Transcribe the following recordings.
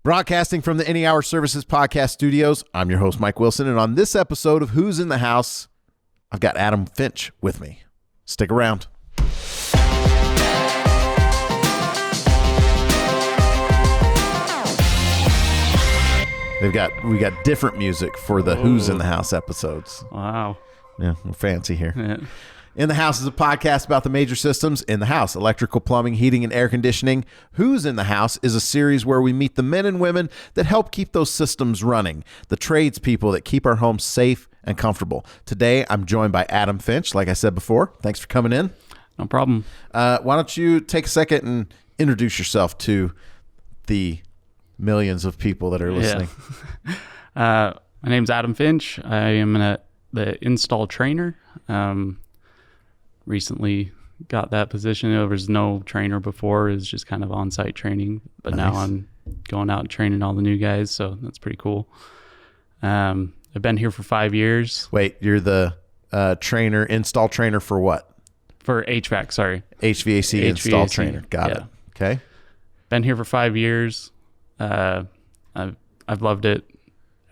Broadcasting from the Any Hour Services Podcast Studios, I'm your host, Mike Wilson, and on this episode of Who's in the House, I've got Adam Finch with me. Stick around. We got different music for the Who's in the House episodes. Wow. Yeah, we're fancy here. Yeah. In the House is a podcast about the major systems in the house: electrical, plumbing, heating, and air conditioning. Who's in the House is a series where we meet the men and women that help keep those systems running, the tradespeople that keep our homes safe and comfortable. Today, I'm joined by Adam Finch, like I said before. Thanks for coming in. No problem. Why don't you take a second and introduce yourself to the millions of people that are listening? Yeah. My name's Adam Finch. I am the install trainer. Recently got that position. There was no trainer before. It was just kind of on-site training. But Now I'm going out and training all the new guys, so that's pretty cool. I've been here for 5 years. Wait, you're the install trainer for what? For HVAC, sorry. HVAC install trainer. Got it. Okay. Been here for 5 years. I've loved it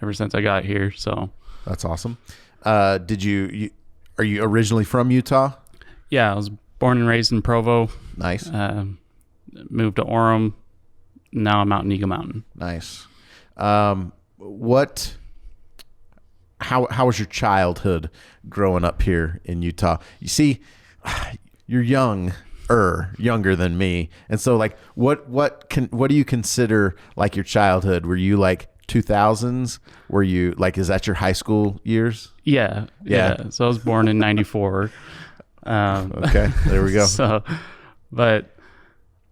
ever since I got here. So that's awesome. Are you originally from Utah? Yeah, I was born and raised in Provo. Nice. Moved to Orem. Now I'm out in Eagle Mountain. Nice. How was your childhood growing up here in Utah? You see, you're younger than me, and so like, what do you consider like your childhood? Were you like 2000s? Were you like, is that your high school years? Yeah. So I was born in 94. Okay, there we go. But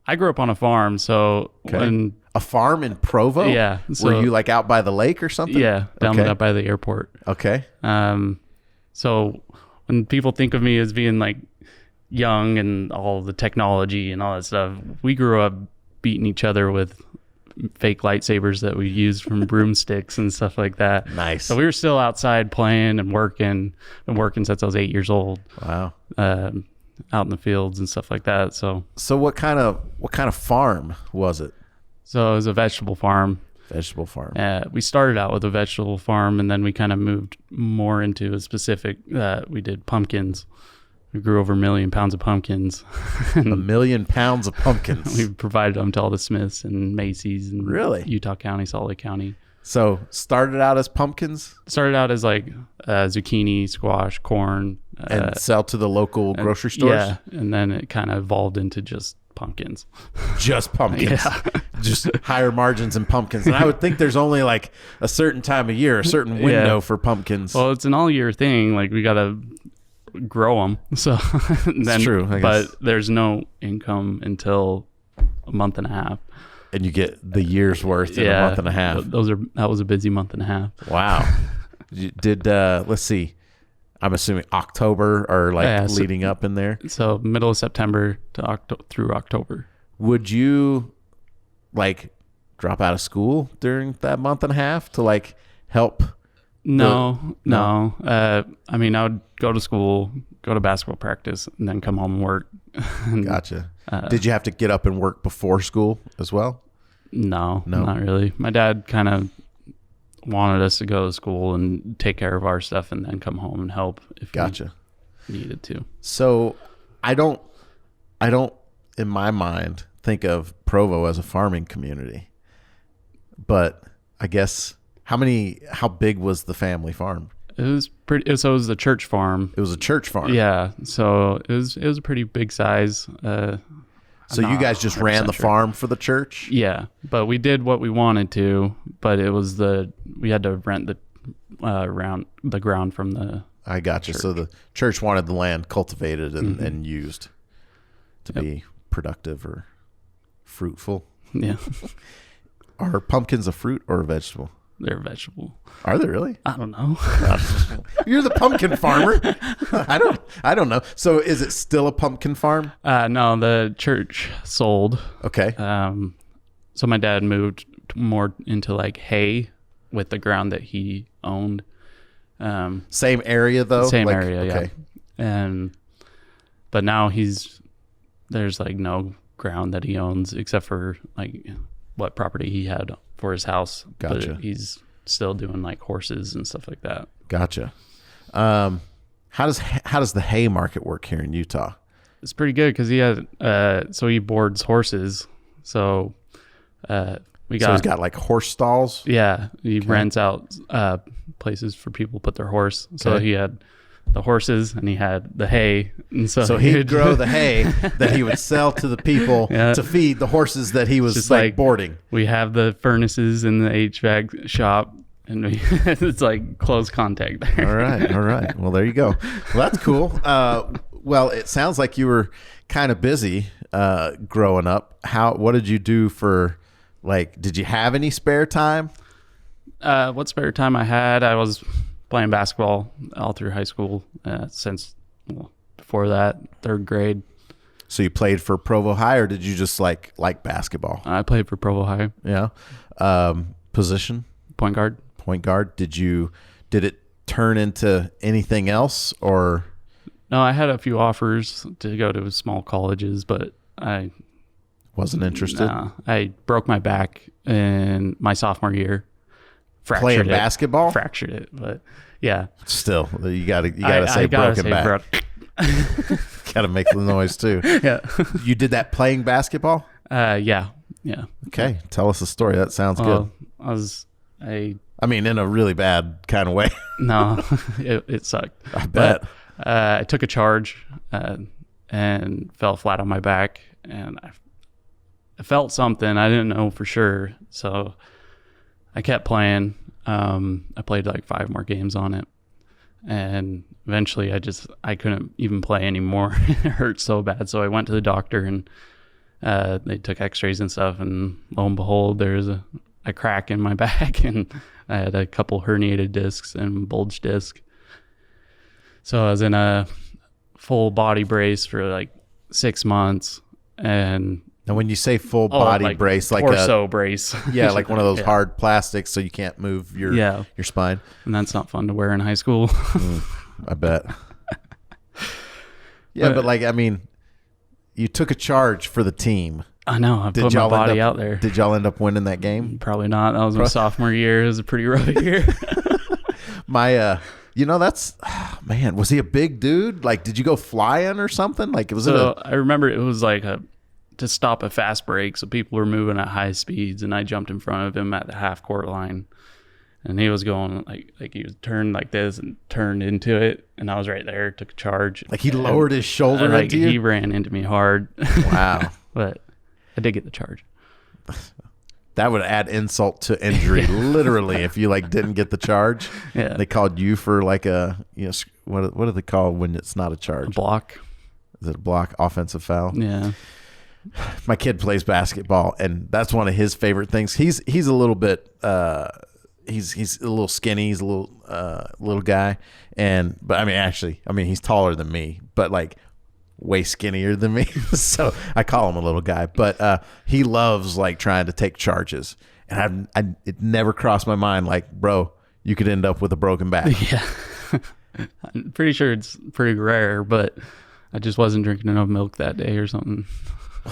I grew up on a farm. So when a farm in Provo? Yeah. So, were you like out by the lake or something? Yeah, down by the airport. Okay. So when people think of me as being like young and all the technology and all that stuff, we grew up beating each other with fake lightsabers that we used from broomsticks and stuff like that. Nice. So we were still outside playing and working. Been working since I was 8 years old. Wow. Out in the fields and stuff like that. So what kind of farm was it? So it was a vegetable farm. Vegetable farm. We started out with a vegetable farm, and then we kind of moved more into a specific. We did pumpkins. We grew over 1 million pounds of pumpkins. 1 million pounds of pumpkins. We provided them to all the Smiths and Macy's and really? Utah County, Salt Lake County. So started out as pumpkins? Started out as like zucchini, squash, corn. And sell to the local grocery stores? Yeah, and then it kind of evolved into just pumpkins. Just pumpkins. Yeah. Just higher margins in pumpkins. And I would think there's only like a certain time of year, a certain window for pumpkins. Well, it's an all year thing. Like we got to grow them. So then, it's true, I guess. But there's no income until a month and a half. And you get the year's worth in a month and a half. That was a busy month and a half. Wow. Let's see. I'm assuming October or leading up in there. So middle of September to through October. Would you like drop out of school during that month and a half to like help? No. I mean, I would go to school, go to basketball practice, and then come home and work. Gotcha. Did you have to get up and work before school as well? No, not really. My dad kind of wanted us to go to school and take care of our stuff and then come home and help if we needed to. So I don't in my mind think of Provo as a farming community, but I guess how big was the family farm? It was pretty. So it was a church farm. It was a church farm. Yeah. So it was a pretty big size. So you guys just ran the farm for the church? Yeah, but we did what we wanted to. But it was we had to rent the ground from the. I gotcha. So the church wanted the land cultivated and used to be productive or fruitful. Yeah. Are pumpkins a fruit or a vegetable? They're a vegetable. Are they really? I don't know. You're the pumpkin farmer. I don't know. So is it still a pumpkin farm? No, the church sold. Okay. So my dad moved more into like hay with the ground that he owned. Same area though? Same area, okay. Yeah. But now there's like no ground that he owns except for like what property he had for his house. Gotcha. But he's still doing like horses and stuff like that. Gotcha. How does the hay market work here in Utah? It's pretty good because he had so he boards horses. So he's got like horse stalls. Yeah, he rents out places for people to put their horse. So he had the horses and he had the hay, and so he'd grow the hay that he would sell to the people to feed the horses that he was just like boarding. We have the furnaces in the HVAC shop, and it's like close contact there. All right. Well, there you go. Well, that's cool. Well, it sounds like you were kind of busy growing up. What did you do for, like, did you have any spare time? What spare time I had, I was playing basketball all through high school since before that, third grade. So you played for Provo High, or did you just like basketball? I played for Provo High. Yeah. Position? Point guard. Point guard. Did it turn into anything else, or? No, I had a few offers to go to small colleges, but I wasn't interested. Nah, I broke my back in my sophomore year. Playing basketball? Fractured it, but yeah. Still, you gotta say broken back. Gotta make the noise too. Yeah. You did that playing basketball? Yeah. Okay, tell us a story. That sounds good. I mean, in a really bad kind of way. No, it sucked. I bet. But, I took a charge and fell flat on my back, and I felt something. I didn't know for sure, so I kept playing. I played like 5 more games on it, and eventually I couldn't even play anymore. It hurt so bad. So I went to the doctor, and they took x-rays and stuff, and lo and behold, there's a crack in my back, and I had a couple herniated discs and bulged disc. So I was in a full body brace for like 6 months, and when you say full body brace, like torso brace, yeah, like one of those hard plastics, so you can't move your spine. And that's not fun to wear in high school. I bet. Yeah, but like, I mean, you took a charge for the team. I know. I put my body out there. Did y'all end up winning that game? Probably not. That was my sophomore year. It was a pretty rough year. That's, man, was he a big dude? Like, did you go flying or something? Like, I remember it was like to stop a fast break. So people were moving at high speeds, and I jumped in front of him at the half court line, and he was going like he was turned like this and turned into it. And I was right there, took a charge. Like he lowered his shoulder into you? He ran into me hard. Wow. But I did get the charge. That would add insult to injury, literally, if you like didn't get the charge. Yeah. They called you for like what do they call when it's not a charge? A block. Is it a block? Offensive foul? Yeah. My kid plays basketball, and that's one of his favorite things. He's a little bit he's a little skinny. He's a little guy, but I mean he's taller than me, but like way skinnier than me. So I call him a little guy, but he loves like trying to take charges, and it never crossed my mind like, bro, you could end up with a broken back. Yeah. I'm pretty sure it's pretty rare, but I just wasn't drinking enough milk that day or something.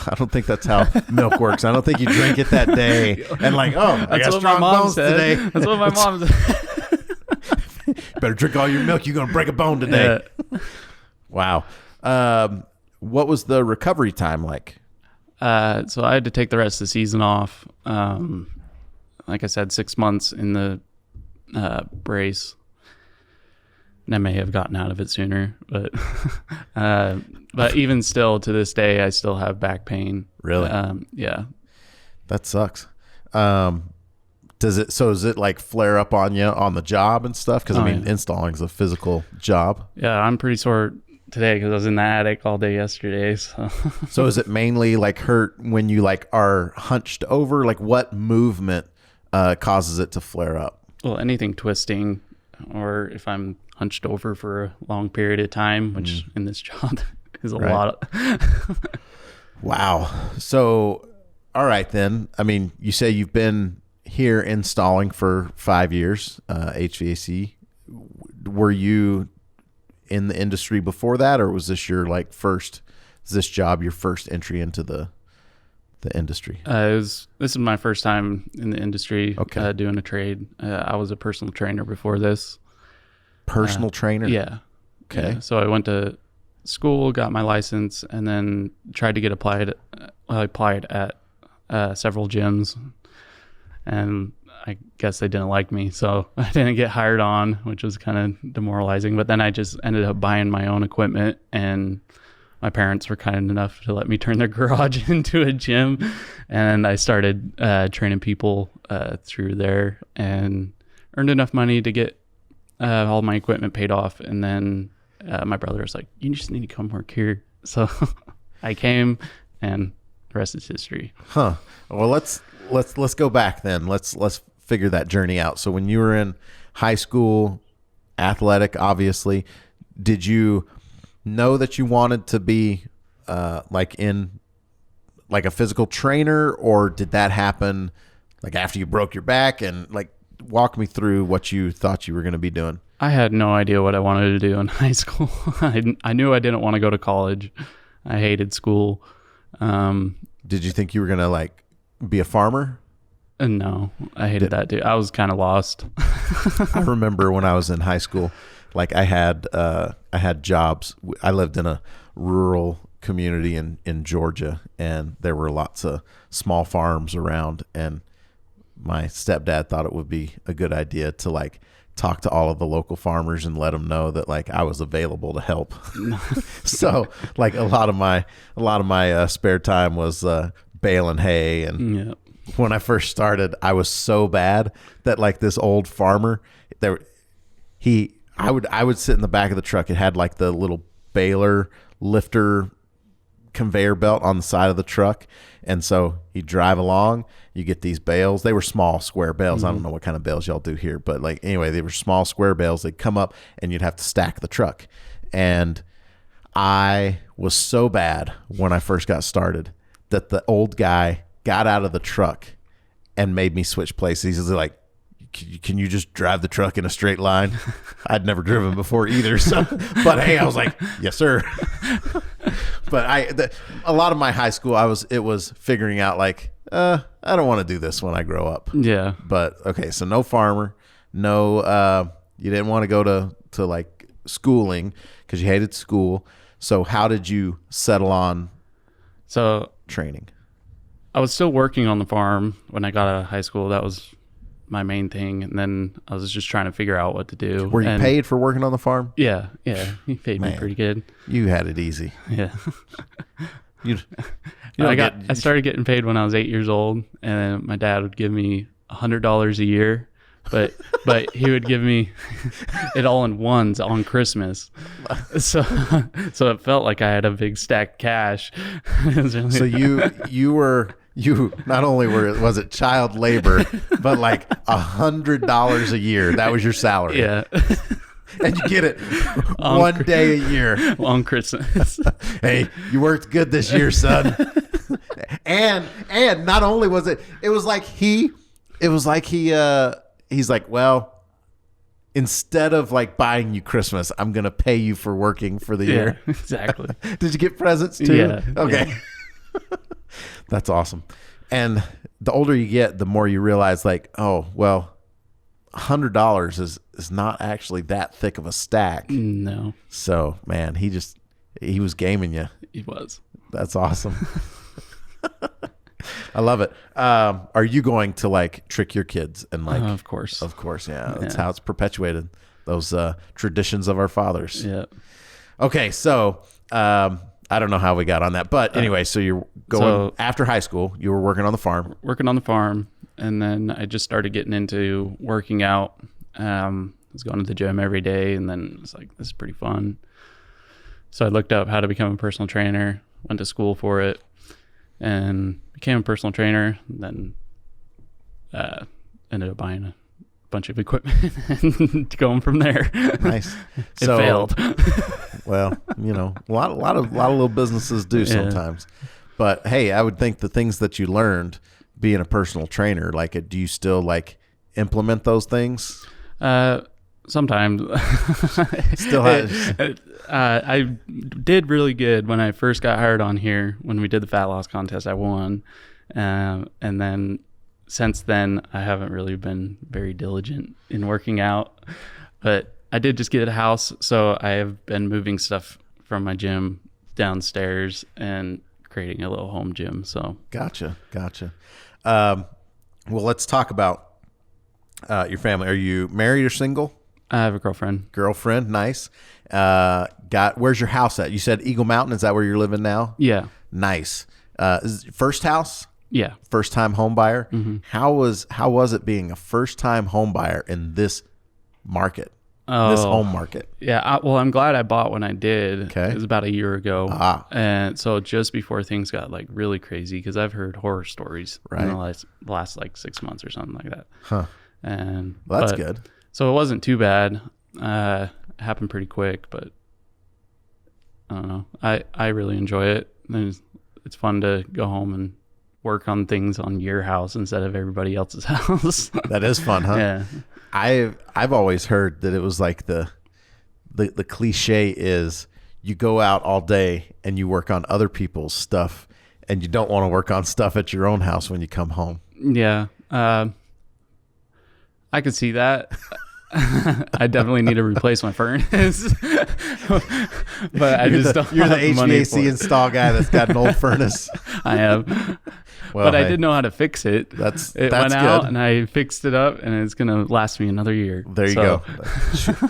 I don't think that's how milk works. I don't think you drink it that day and like, I got strong bones today. That's what my mom said. Better drink all your milk. You're going to break a bone today. Yeah. Wow. What was the recovery time like? So I had to take the rest of the season off. Like I said, 6 months in the brace. And I may have gotten out of it sooner, but even still, to this day, I still have back pain. Really? Yeah. That sucks. Does it like flare up on you on the job and stuff? Because installing is a physical job. Yeah, I'm pretty sore today because I was in the attic all day yesterday. So is it mainly like hurt when you like are hunched over? Like what movement causes it to flare up? Well, anything twisting, or if I'm hunched over for a long period of time, which in this job is a lot. Wow. So, all right then. I mean, you say you've been here installing for 5 years, HVAC. Were you in the industry before that, or was this your like first? Is this job your first entry into the the industry? This is my first time in the industry. Okay. Doing a trade. I was a personal trainer before this. Personal trainer? Yeah. Okay. Yeah. So I went to school, got my license, and then tried to get applied. I applied at several gyms, and I guess they didn't like me, so I didn't get hired on, which was kind of demoralizing. But then I just ended up buying my own equipment, and my parents were kind enough to let me turn their garage into a gym, and I started training people through there, and earned enough money to get all my equipment paid off. And then my brother was like, "You just need to come work here." So I came, and the rest is history. Huh. Well, let's go back then. Let's figure that journey out. So when you were in high school, athletic, obviously, did you know that you wanted to be like a physical trainer, or did that happen like after you broke your back? And like, walk me through what you thought you were going to be doing. I had no idea what I wanted to do in high school. I knew I didn't want to go to college. I hated school. Did you think you were going to like be a farmer? No, I hated that too. I was kind of lost. I remember when I was in high school, like I had jobs. I lived in a rural community in Georgia, and there were lots of small farms around, and my stepdad thought it would be a good idea to like talk to all of the local farmers and let them know that like I was available to help. So like a lot of my spare time was baling hay. And when I first started, I was so bad that like this old farmer I would sit in the back of the truck. It had like the little baler lifter conveyor belt on the side of the truck, and so you drive along, you get these bales. They were small square bales. I don't know what kind of bales y'all do here, but like anyway, they were small square bales. They'd come up and you'd have to stack the truck. And I was so bad when I first got started that the old guy got out of the truck and made me switch places. He's like, "Can you just drive the truck in a straight line?" I'd never driven before either. So, but hey, I was like, "Yes, sir." But a lot of my high school, it was figuring out like, I don't want to do this when I grow up. Yeah. But okay, so no farmer, no, you didn't want to go to like schooling because you hated school. So how did you settle on training? I was still working on the farm when I got out of high school. That was my main thing, and then I was just trying to figure out what to do. Were you paid for working on the farm? Yeah, he paid me pretty good. You had it easy. Yeah. I started getting paid when I was 8 years old, and my dad would give me $100 a year, but he would give me it all in ones on Christmas. So it felt like I had a big stack of cash. So you not only was it child labor, but like $100 a year. That was your salary. Yeah. And you get it one day a year on Christmas. Hey, you worked good this year, son. and not only was it was like he's like, well, instead of like buying you Christmas, I'm going to pay you for working for the year. Exactly. Did you get presents too? Yeah. Okay. Yeah. That's awesome. And the older you get, the more you realize like, oh, well, $100 is not actually that thick of a stack. No. So, man, he was gaming you. He was. That's awesome. I love it. Are you going to like trick your kids and like? Of course. Yeah. That's how it's perpetuated. Those traditions of our fathers. Yeah. Okay. So, I don't know how we got on that, but anyway, so you're going after high school, you were working on the farm. And then I just started getting into working out. I was going to the gym every day, and then it was like, this is pretty fun. So I looked up how to become a personal trainer, went to school for it, and became a personal trainer, and then ended up buying a bunch of equipment and going from there. Nice. It failed. Well, a lot of little businesses do sometimes. But hey, I would think the things that you learned being a personal trainer, like, do you still like implement those things? Sometimes. Still has. I did really good when I first got hired on here. When we did the fat loss contest, I won. And then since then, I haven't really been very diligent in working out. But I did just get a house, so I have been moving stuff from my gym downstairs and creating a little home gym. So Gotcha. Well, let's talk about your family. Are you married or single? I have a girlfriend. Nice. Where's your house at? You said Eagle Mountain. Is that where you're living now? Yeah. Nice. First house? Yeah. First time home buyer? Mm-hmm. How was it being a first time home buyer in this market? This home market? Yeah. Well, I'm glad I bought when I did. Okay. It was about a year ago. And so just before things got like really crazy, because I've heard horror stories in the last like 6 months or something like that. Huh. And well, that's good. So it wasn't too bad. It happened pretty quick, but I don't know. I really enjoy it. It's fun to go home and work on things on your house instead of everybody else's house. That is fun, huh? Yeah. I've always heard that it was like the cliche is you go out all day and you work on other people's stuff and you don't want to work on stuff at your own house when you come home. Yeah. I could see that. I definitely need to replace my furnace, but I just don't. You're the have money for HVAC it. install guy that's got an old furnace. I have, Well, but I hey, did know how to fix it. That's went out good. and I fixed it up, and it's gonna last me another year. There you go.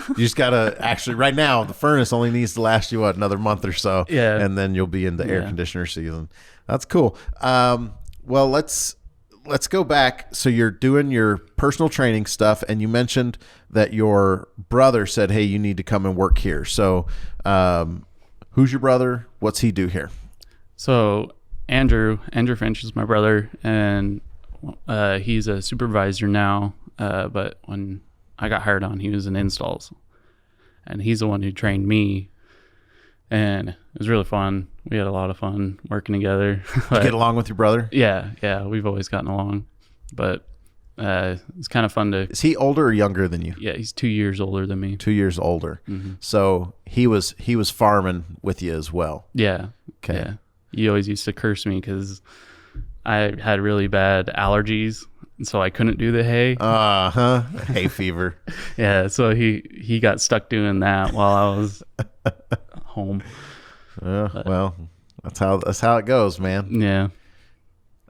You just gotta actually right now the furnace only needs to last you another month or so. Yeah. And then you'll be in the air conditioner season. That's cool. Well, let's go back. So you're doing your personal training stuff, and you mentioned that your brother said, "Hey, you need to come and work here." So, who's your brother? What's he do here? So Andrew Finch is my brother, and he's a supervisor now. But when I got hired on, he was in installs, and he's the one who trained me. And it was really fun. We had a lot of fun working together. You get along with your brother? Yeah, we've always gotten along. But it's kind of fun to. Is he older or younger than you? Yeah, he's 2 years older than me. 2 years older. Mm-hmm. So he was farming with you as well. Yeah. Okay. Yeah. He always used to curse me because I had really bad allergies, and so I couldn't do the hay. Hay fever. Yeah, so he got stuck doing that while I was home. Well, that's how it goes, man. Yeah.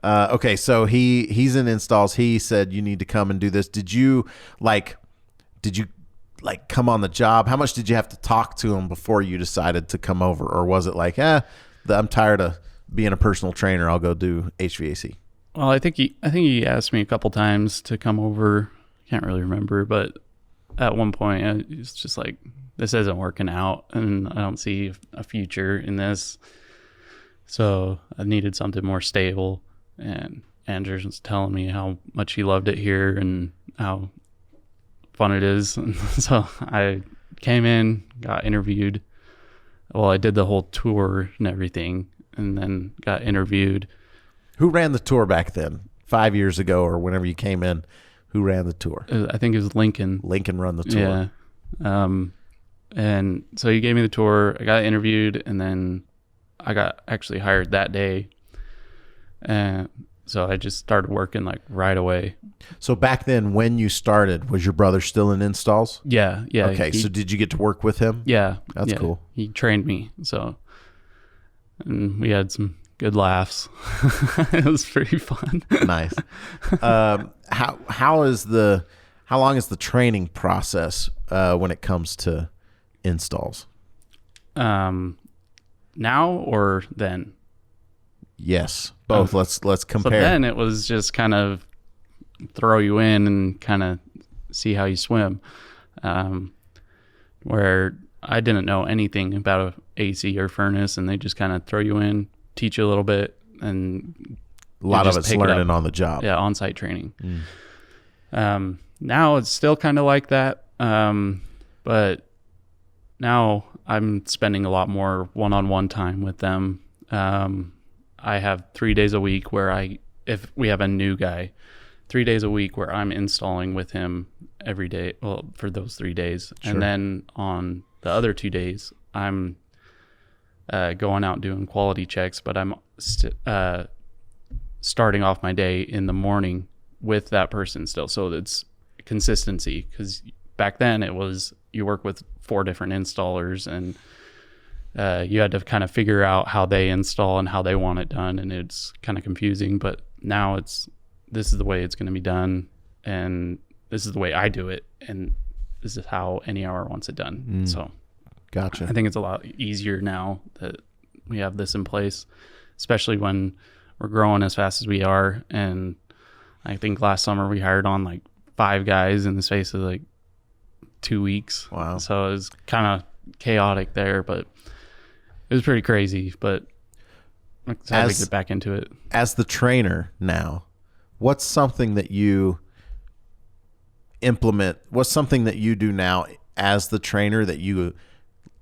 Okay, so he's in installs. He said you need to come and do this. Did you come on the job? How much did you have to talk to him before you decided to come over, or was it like, I'm tired of being a personal trainer, I'll go do HVAC? Well, I think he asked me a couple times to come over. Can't really remember, but at one point it's just like, this isn't working out, and I don't see a future in this. So I needed something more stable. And Andrew was telling me how much he loved it here and how fun it is. And so I came in, got interviewed. Well, I did the whole tour and everything, and then got interviewed. Who ran the tour back then? 5 years ago or whenever you came in, who ran the tour? I think it was Lincoln. Lincoln run the tour. Yeah. And so he gave me the tour. I got interviewed, and then I got actually hired that day. And so I just started working like right away. So back then when you started, was your brother still in installs? Yeah. Okay, so did you get to work with him? Yeah. That's cool. He trained me. So, and we had some good laughs. It was pretty fun. Nice. How long is the training process when it comes to installs? Now or then? Yes, both. Let's compare. So then it was just kind of throw you in and kind of see how you swim. Where I didn't know anything about a AC or furnace, and they just kind of throw you in, teach you a little bit, and a lot of it's learning on the job. Yeah, on-site training. Now it's still kind of like that, but now I'm spending a lot more one-on-one time with them. I have 3 days a week where if we have a new guy, 3 days a week where I'm installing with him every day. Well, for those 3 days. Sure. And then on the other 2 days, I'm going out doing quality checks, but I'm starting off my day in the morning with that person still. So it's consistency, because back then it was you work with 4 different installers, and you had to kind of figure out how they install and how they want it done, and it's kind of confusing. But now this is the way it's going to be done, and this is the way I do it, and this is how any hour wants it done. So Gotcha. I think it's a lot easier now that we have this in place, especially when we're growing as fast as we are. And I think last summer we hired on like 5 guys in the space of like 2 weeks. Wow. So it was kind of chaotic there, but it was pretty crazy. But I'm excited to get back into it. As the trainer now, what's something that you implement? What's something that you do now as the trainer that you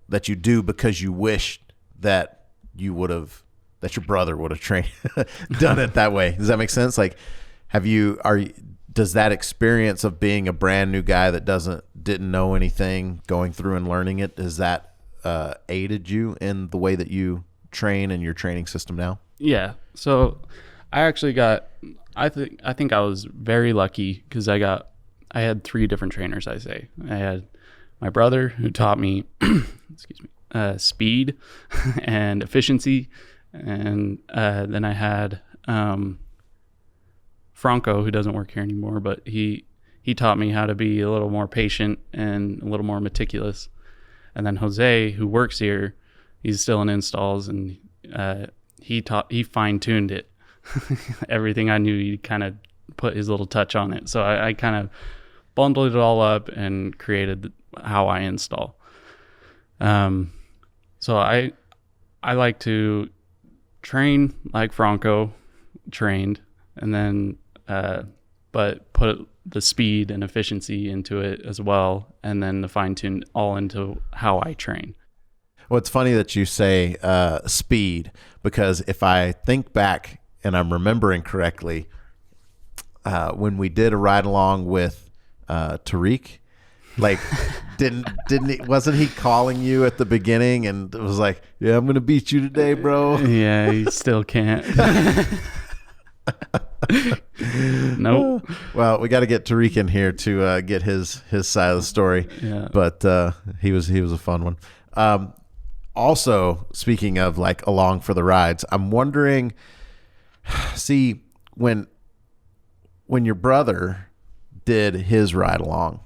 do because you wish that you would have, that your brother would have trained, done it that way? Does that make sense? Like, does that experience of being a brand new guy that didn't know anything, going through and learning it, has that aided you in the way that you train and your training system now? Yeah. So I actually I think I was very lucky, because I had 3 different trainers. I had my brother, who taught me excuse me, speed and efficiency, and then I had Franco, who doesn't work here anymore, but he taught me how to be a little more patient and a little more meticulous. And then Jose, who works here, he's still in installs, and he fine-tuned it. Everything I knew, he kind of put his little touch on it. So I kind of bundled it all up and created how I install. So I like to train like Franco trained, and then but put the speed and efficiency into it as well, and then the fine-tune all into how I train. Well, it's funny that you say speed, because if I think back and I'm remembering correctly, when we did a ride along with Tariq, like wasn't he calling you at the beginning and it was like, yeah, I'm gonna beat you today, bro? Yeah, he still can't. Nope. Well, we got to get Tariq in here to get his side of the story. Yeah. But he was a fun one. Also, speaking of like along for the rides, I'm wondering, see, when your brother did his ride along,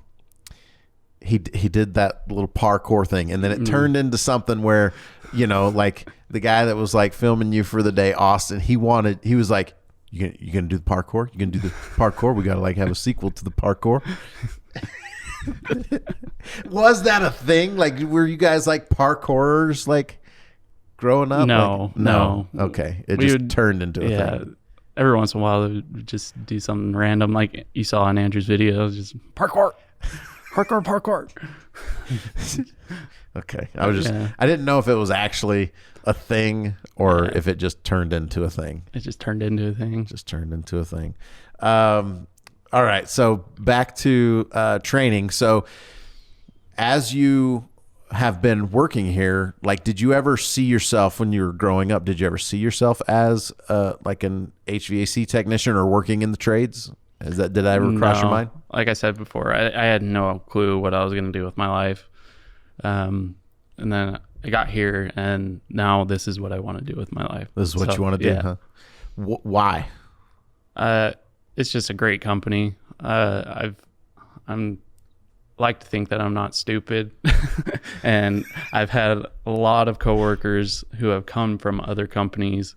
he did that little parkour thing, and then it turned into something where, like the guy that was like filming you for the day, Austin, he was like, you gonna do the parkour? You gonna do the parkour? We gotta like have a sequel to the parkour. Was that a thing? Like, were you guys like parkourers like growing up? No, like, no. Okay, it just turned into a thing. Every once in a while, they would just do something random, like you saw in Andrew's video, just parkour. Okay, I didn't know if it was actually a thing or if it just turned into a thing. It just turned into a thing. All right, so back to training. So as you have been working here, like, did you ever see yourself when you were growing up? Did you ever see yourself as like an HVAC technician or working in the trades? Did that ever cross your mind? Like I said before, I had no clue what I was going to do with my life. And then I got here, and now this is what I want to do with my life. This is what you want to do, huh? Why? It's just a great company. I'm like to think that I'm not stupid, and I've had a lot of coworkers who have come from other companies,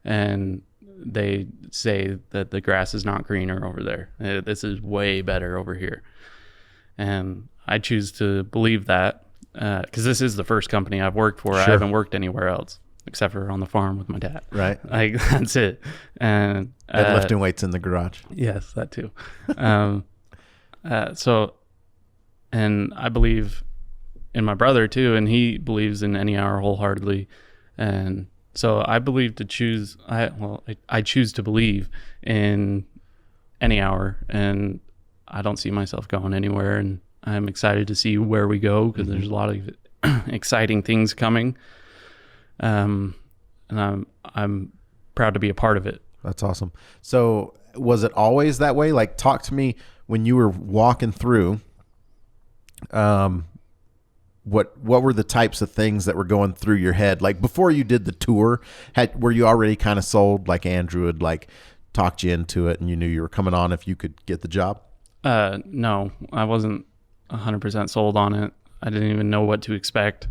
and they say that the grass is not greener over there. This is way better over here, and I choose to believe that because this is the first company I've worked for. Sure. I haven't worked anywhere else except for on the farm with my dad. Right. Like, that's it. And lifting weights in the garage. Yes, that too. And I believe in my brother too, and he believes in any hour wholeheartedly. And so I believe I choose to believe in any hour, and I don't see myself going anywhere, and I'm excited to see where we go because there's a lot of exciting things coming. And I'm proud to be a part of it. That's awesome. So was it always that way? Like, talk to me when you were walking through, what were the types of things that were going through your head? Like, before you did the tour, were you already kind of sold, like Andrew had like talked you into it and you knew you were coming on if you could get the job? No, I wasn't 100% sold on it. I didn't even know what to expect.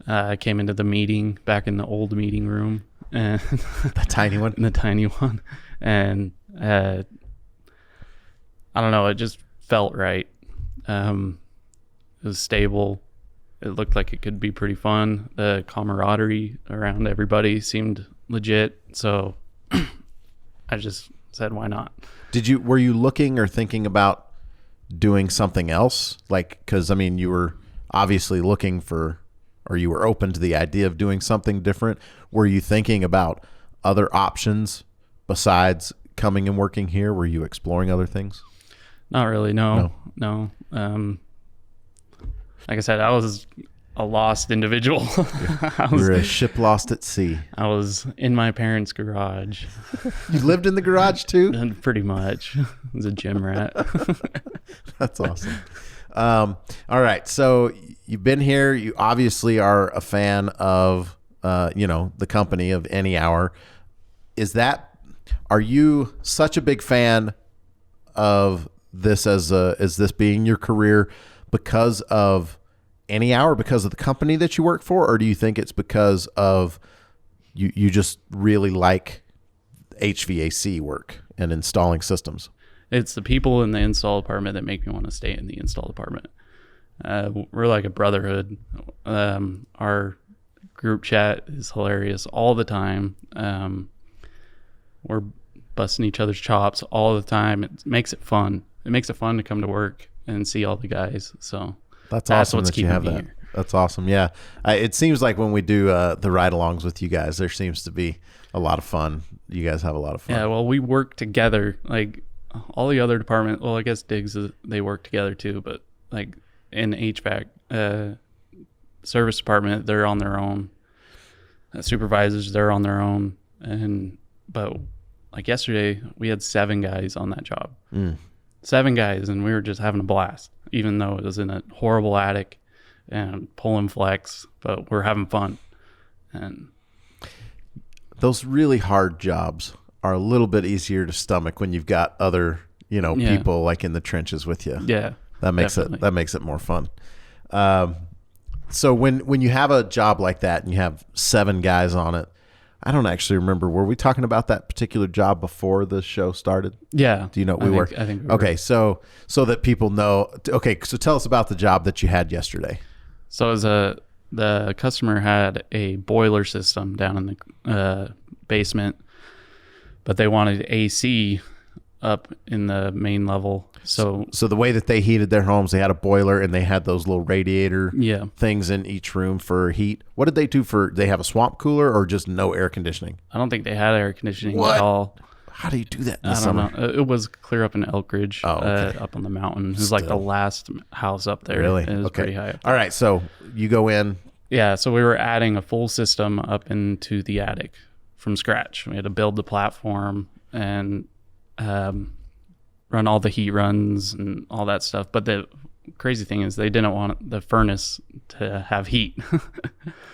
I came into the meeting back in the old meeting room, and the tiny one, and I don't know. It just felt right. It was stable. It looked like it could be pretty fun. The camaraderie around everybody seemed legit. So I just said, why not? Were you looking or thinking about doing something else? Like, cause I mean, you were obviously looking for, or you were open to the idea of doing something different. Were you thinking about other options besides coming and working here? Were you exploring other things? Not really. No. Like I said, I was a lost individual. You were a ship lost at sea. I was in my parents' garage. You lived in the garage too? Pretty much. I was a gym rat. That's awesome. All right. So you've been here. You obviously are a fan of, the company of Any Hour. Are you such a big fan of this as this being your career because of Any Hour, because of the company that you work for, or do you think it's because of you just really like HVAC work and installing systems? It's the people in the install department that make me want to stay in the install department. We're like a brotherhood. Our group chat is hilarious all the time. We're busting each other's chops all the time. It makes it fun. It makes it fun to come to work and see all the guys. So that's awesome that you have that. Here. That's awesome. Yeah. It seems like when we do the ride-alongs with you guys, there seems to be a lot of fun. You guys have a lot of fun. Yeah, well, we work together. Like all the other departments, well, I guess Diggs, they work together too, but like in HVAC, service department, they're on their own. Supervisors, they're on their own. But like yesterday, we had 7 guys on that job. 7 guys, and we were just having a blast, even though it was in a horrible attic and pulling flex, but we're having fun. And those really hard jobs are a little bit easier to stomach when you've got other, people like in the trenches with you. Yeah, that makes it more fun. So when you have a job like that and you have 7 guys on it, I don't actually remember. Were we talking about that particular job before the show started? Yeah. Do you know what we were? I think we were. Okay, so that people know. Okay, so tell us about the job that you had yesterday. So the customer had a boiler system down in the basement, but they wanted AC up in the main level. So the way that they heated their homes, they had a boiler and they had those little radiator things in each room for heat. What did they do they have a swamp cooler or just no air conditioning? I don't think they had air conditioning at all. How do you do that in the summer? I don't know. It was clear up in Elk Ridge, up on the mountain. It was like the last house up there. Really? It was pretty high up there. All right, so you go in. Yeah, so we were adding a full system up into the attic from scratch. We had to build the platform and run all the heat runs and all that stuff. But the crazy thing is they didn't want the furnace to have heat.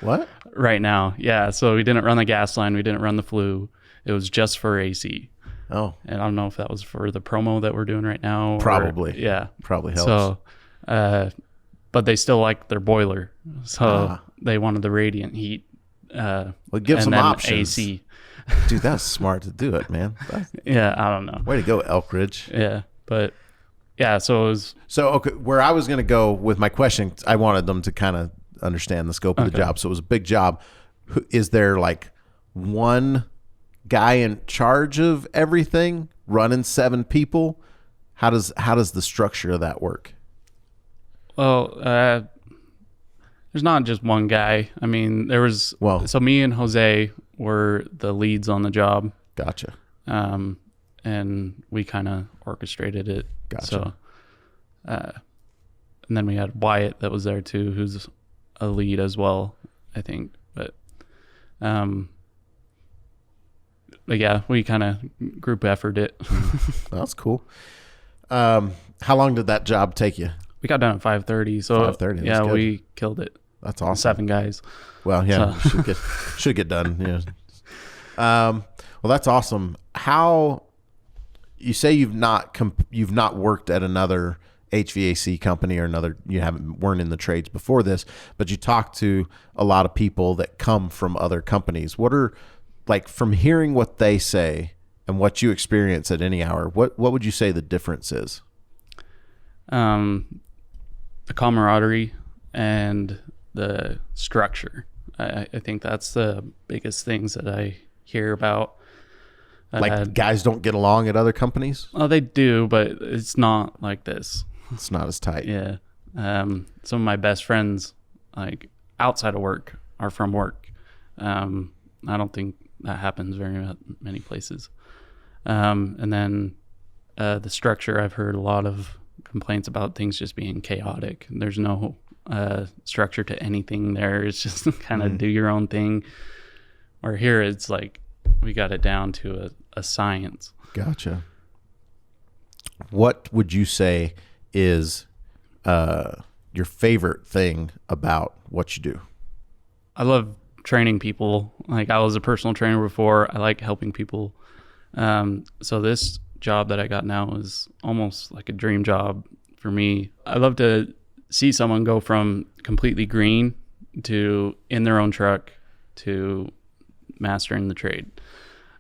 What? Right now. Yeah. So we didn't run the gas line. We didn't run the flue. It was just for AC. Oh. And I don't know if that was for the promo that we're doing right now. Probably. Yeah. Probably helps. So, but they still like their boiler. So they wanted the radiant heat. Well, give some options. AC. Dude, that's smart to do it, man. Yeah, I don't know. Way to go, Elk Ridge. Yeah, but yeah, so it was. So, okay, where I was going to go with my question, I wanted them to kind of understand the scope of the job. So it was a big job. Is there like one guy in charge of everything running 7 people? How does the structure of that work? Well, there's not just one guy. I mean, there was. Well, so me and Jose were the leads on the job. Gotcha. And we kind of orchestrated it. Gotcha. So, and then we had Wyatt that was there too, who's a lead as well, I think. But yeah, we kind of group effort it. That's cool. How long did that job take you? We got done at 5:30. So 5:30. yeah, good. we killed it. That's awesome. 7 guys. Well, yeah, So. should get done. Yeah. Well, that's awesome. How you say you've not worked at another HVAC company or weren't in the trades before this, but you talk to a lot of people that come from other companies. What are, like, from hearing what they say and what you experience at Any Hour, what would you say the difference is? The camaraderie and the structure. I think that's the biggest things that I hear about. Like, guys don't get along at other companies? Well, they do, but it's not like this. It's not as tight. Yeah. Some of my best friends, like outside of work, are from work. I don't think that happens very many places. And then the structure, I've heard a lot of complaints about things just being chaotic. There's no structure to anything there. It's just kind of do your own thing. Or here it's like we got it down to a science. Gotcha. What would you say is your favorite thing about what you do? I love training people. Like, I was a personal trainer before. I like helping people. So this job that I got now is almost like a dream job for me. I love to see someone go from completely green to in their own truck to mastering the trade.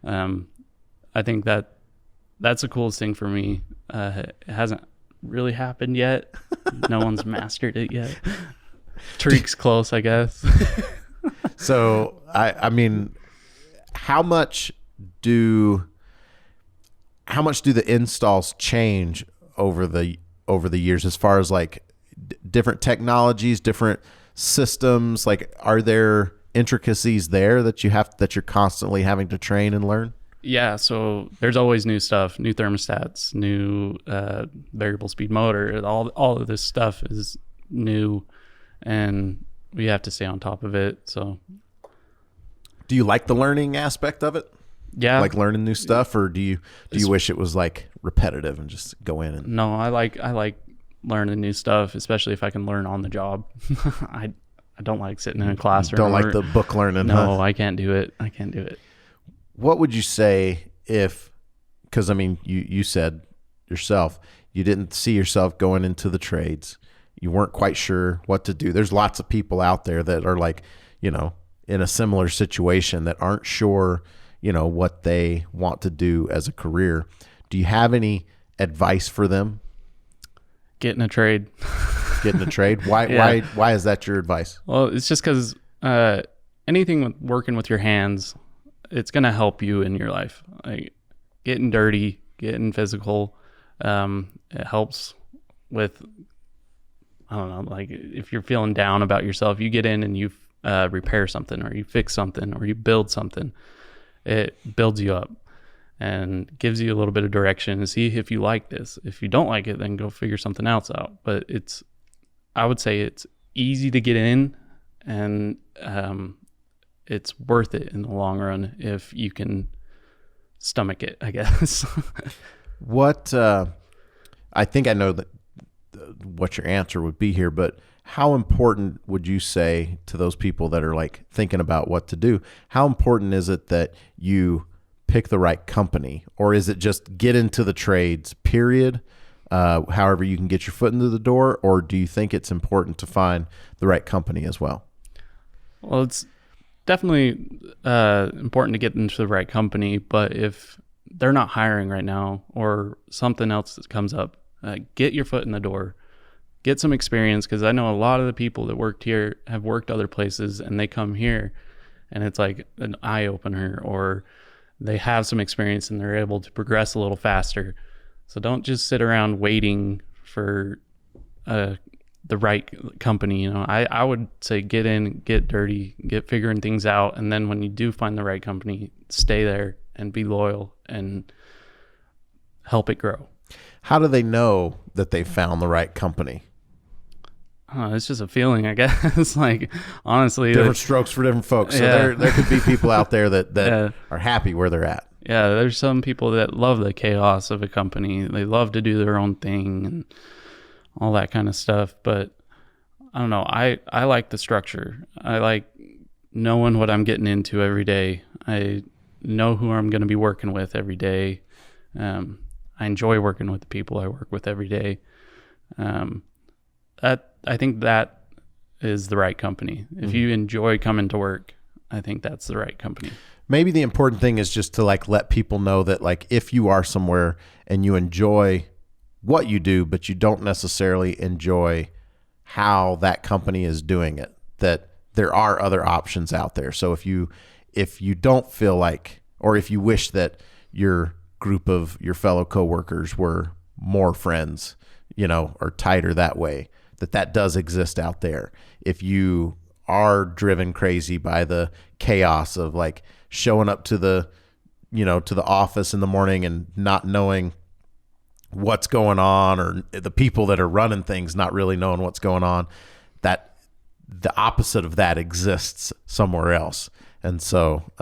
I think that's the coolest thing for me. It hasn't really happened yet. No one's mastered it yet. Tariq's close, I guess. So I mean, how much do the installs change over the years, as far as like different technologies, different systems? Like, are there intricacies there that you're constantly having to train and learn? Yeah, so there's always new stuff, new thermostats, new variable speed motor. All of this stuff is new, and we have to stay on top of it. So, do you like the learning aspect of it? Yeah, like learning new stuff, or do you wish it was like repetitive and just go in and? No, I like learning new stuff, especially if I can learn on the job. I don't like sitting in a classroom. Don't like the book learning. No, huh? I can't do it. What would you say because I mean, you said yourself, you didn't see yourself going into the trades. You weren't quite sure what to do. There's lots of people out there that are like, in a similar situation that aren't sure, what they want to do as a career. Do you have any advice for them? Get in a trade. Get in a trade? Why, Yeah. why is that your advice? Well, it's just because anything with working with your hands, it's going to help you in your life. Like, getting dirty, getting physical, it helps with, I don't know, like if you're feeling down about yourself, you get in and you repair something, or you fix something, or you build something. It builds you up and gives you a little bit of direction and see if you like this. If you don't like it, then go figure something else out. But I would say it's easy to get in, and it's worth it in the long run if you can stomach it, I guess. What I think I know that what your answer would be here, but how important would you say to those people that are like thinking about what to do? How important is it that you pick the right company, or is it just get into the trades, period? However you can get your foot into the door, or do you think it's important to find the right company as well? Well, it's definitely important to get into the right company, but if they're not hiring right now or something else that comes up, get your foot in the door, get some experience, because I know a lot of the people that worked here have worked other places, and they come here and it's like an eye opener, or they have some experience and they're able to progress a little faster. So don't just sit around waiting for the right company. I would say get in, get dirty, get figuring things out, and then when you do find the right company, stay there and be loyal and help it grow. How do they know that they found the right company? It's just a feeling, I guess. Like, honestly, Different strokes for different folks. So there could be people out there that are happy where they're at. Yeah, there's some people that love the chaos of a company. They love to do their own thing and all that kind of stuff. But I don't know. I like the structure. I like knowing what I'm getting into every day. I know who I'm going to be working with every day. I enjoy working with the people I work with every day. I think that is the right company. If you enjoy coming to work, I think that's the right company. Maybe the important thing is just to like let people know that like if you are somewhere and you enjoy what you do, but you don't necessarily enjoy how that company is doing it, that there are other options out there. So if you don't feel like, or if you wish that your group of your fellow coworkers were more friends, or tighter that way, that does exist out there. If you are driven crazy by the chaos of like showing up to the office in the morning and not knowing what's going on, or the people that are running things not really knowing what's going on, that the opposite of that exists somewhere else. And so,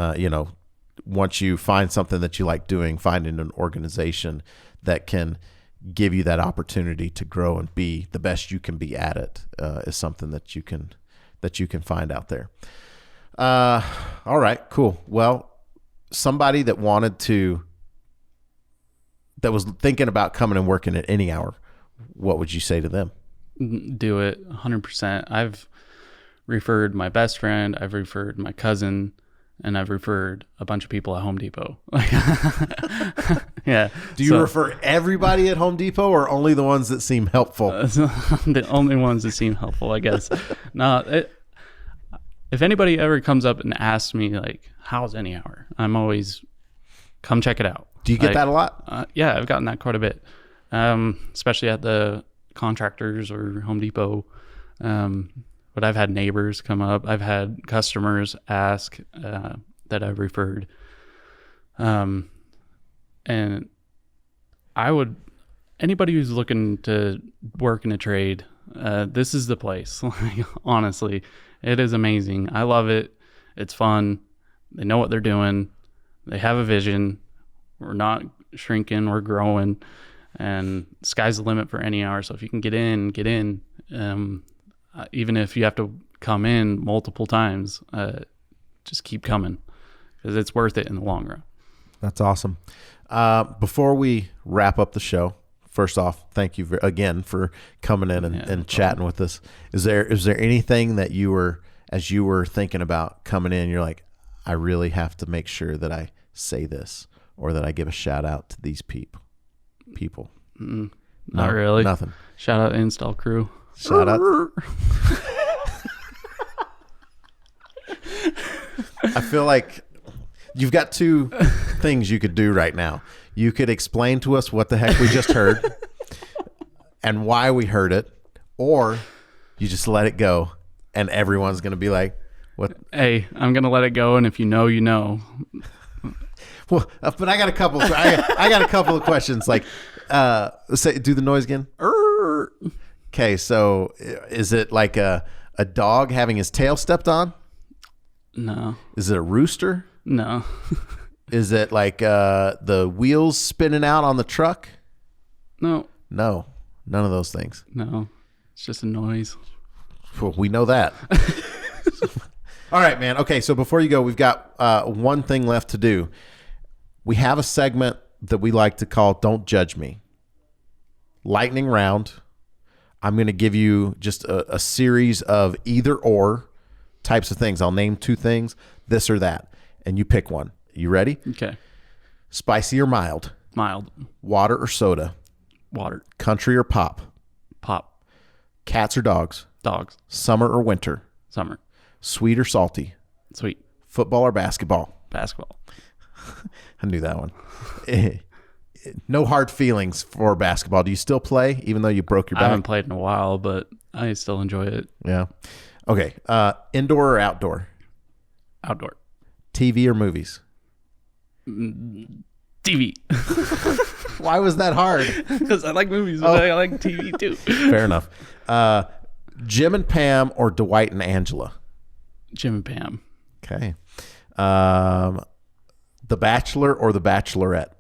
once you find something that you like doing, finding an organization that can give you that opportunity to grow and be the best you can be at it is something that you can find out there. All right, cool. Well, somebody that was thinking about coming and working at Any Hour, what would you say to them? Do it 100%. I've referred my best friend, I've referred my cousin, and I've referred a bunch of people at Home Depot. Yeah. Do you refer everybody at Home Depot, or only the ones that seem helpful? The only ones that seem helpful, I guess. No, if anybody ever comes up and asks me, like, how's Any Hour? I'm always, come check it out. Do you get that a lot? Yeah, I've gotten that quite a bit, especially at the contractors or Home Depot. But I've had neighbors come up. I've had customers ask that I've referred. And anybody who's looking to work in a trade, this is the place. Like, honestly, it is amazing. I love it. It's fun. They know what they're doing. They have a vision. We're not shrinking. We're growing. And sky's the limit for Any Hour. So if you can get in, get in. Even if you have to come in multiple times, just keep coming, because it's worth it in the long run. That's awesome. Before we wrap up the show, first off, thank you again for coming in and chatting with us. Is there anything that as you were thinking about coming in, you're like, I really have to make sure that I say this, or that I give a shout out to these people? Not really. Nothing. Shout out to install crew. Shout out. I feel like you've got two things you could do right now. You could explain to us what the heck we just heard and why we heard it, or you just let it go and everyone's going to be like, what? Hey, I'm going to let it go. And if you know, you know. Well, but I got a couple. I got a couple of questions. Like, do the noise again. Okay, so is it like a dog having his tail stepped on? No. Is it a rooster? No. Is it like the wheels spinning out on the truck? No. No, none of those things. No, it's just a noise. Well, we know that. All right, man. Okay, so before you go, we've got one thing left to do. We have a segment that we like to call Don't Judge Me. Lightning round. I'm going to give you just a series of either or types of things. I'll name two things, this or that, and you pick one. You ready? Okay. Spicy or mild? Mild. Water or soda? Water. Country or pop? Pop. Cats or dogs? Dogs. Summer or winter? Summer. Sweet or salty? Sweet. Football or basketball? Basketball. I knew that one. No hard feelings for basketball. Do you still play, even though you broke your back? I haven't played in a while, but I still enjoy it. Yeah. Okay. Indoor or outdoor? Outdoor. TV or movies? TV. Why was that hard? Because I like movies, but I like TV too. Fair enough. Jim and Pam or Dwight and Angela? Jim and Pam. Okay. The Bachelor or The Bachelorette?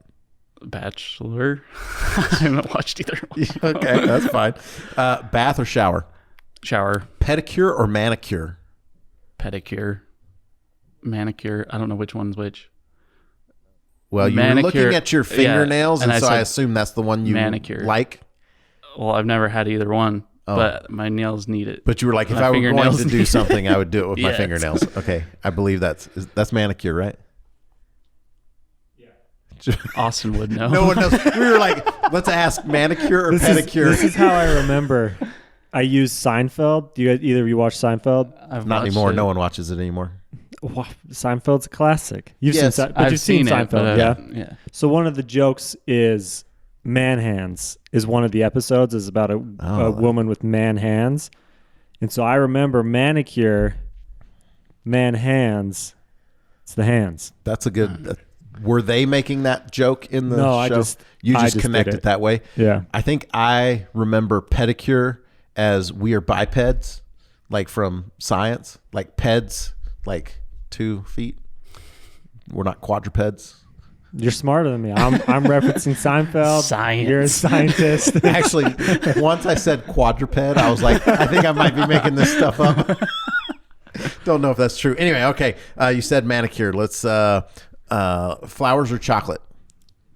Bachelor. I haven't watched either one. Okay, that's fine. Bath or shower? Shower. Pedicure or manicure? Pedicure. Manicure. I don't know which one's which. Well, you were looking at your fingernails, and and so I I assume that's the one you manicure. like. Well, I've never had either one, but my nails need it. But you were like, if My I were going fingernails to do something, I would do it with my Yes. fingernails. Okay, I believe that's manicure, right? Austin would know. No one knows. We were like, let's ask manicure or pedicure. This is how I remember. I use Seinfeld. Do you either of you watch Seinfeld? I've Not watched anymore. it. No one watches it anymore. Wow, Seinfeld's a classic. You've Yes, seen, but I've you've seen it, Seinfeld, but, yeah. Yeah. So one of the jokes is man hands. Is one of the episodes is about a woman with man hands, and so I remember manicure, man hands. It's the hands. That's a good. Were they making that joke in the No, show? I just connect did it it. that way. Yeah. I think I remember pedicure as we are bipeds, like from science, like peds, like 2 feet. We're not quadrupeds. You're smarter than me. I'm referencing Seinfeld. Science. You're a scientist. Actually, once I said quadruped, I was like, I think I might be making this stuff up. Don't know if that's true. Anyway, okay. You said manicure. Let's flowers or chocolate?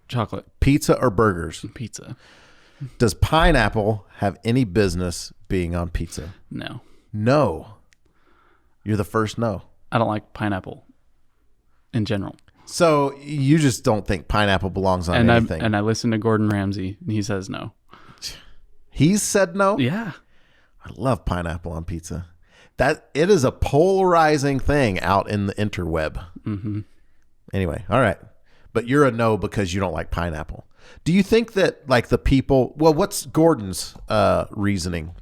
Chocolate. Pizza or burgers? Pizza. Does pineapple have any business being on pizza? No. No. You're the first no. I don't like pineapple in general. So you just don't think pineapple belongs on And anything? I listen to Gordon Ramsay, and he says no. He's said no? Yeah. I love pineapple on pizza. That it is a polarizing thing out in the interweb. Mm-hmm. Anyway, all right. But you're a no because you don't like pineapple. Do you think that like the people, well, what's Gordon's reasoning?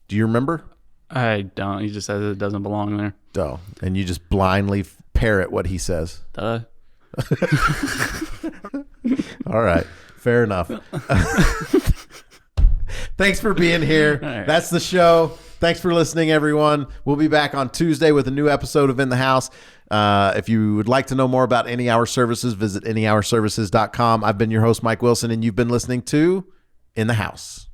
Do you remember? I don't. He just says it doesn't belong there. Oh, and you just blindly parrot what he says. Duh. All right. Fair enough. Thanks for being here. right. That's the show. Thanks for listening, everyone. We'll be back on Tuesday with a new episode of In the House. If you would like to know more about Any Hour Services, visit anyhourservices.com. I've been your host, Mike Wilson, and you've been listening to In the House.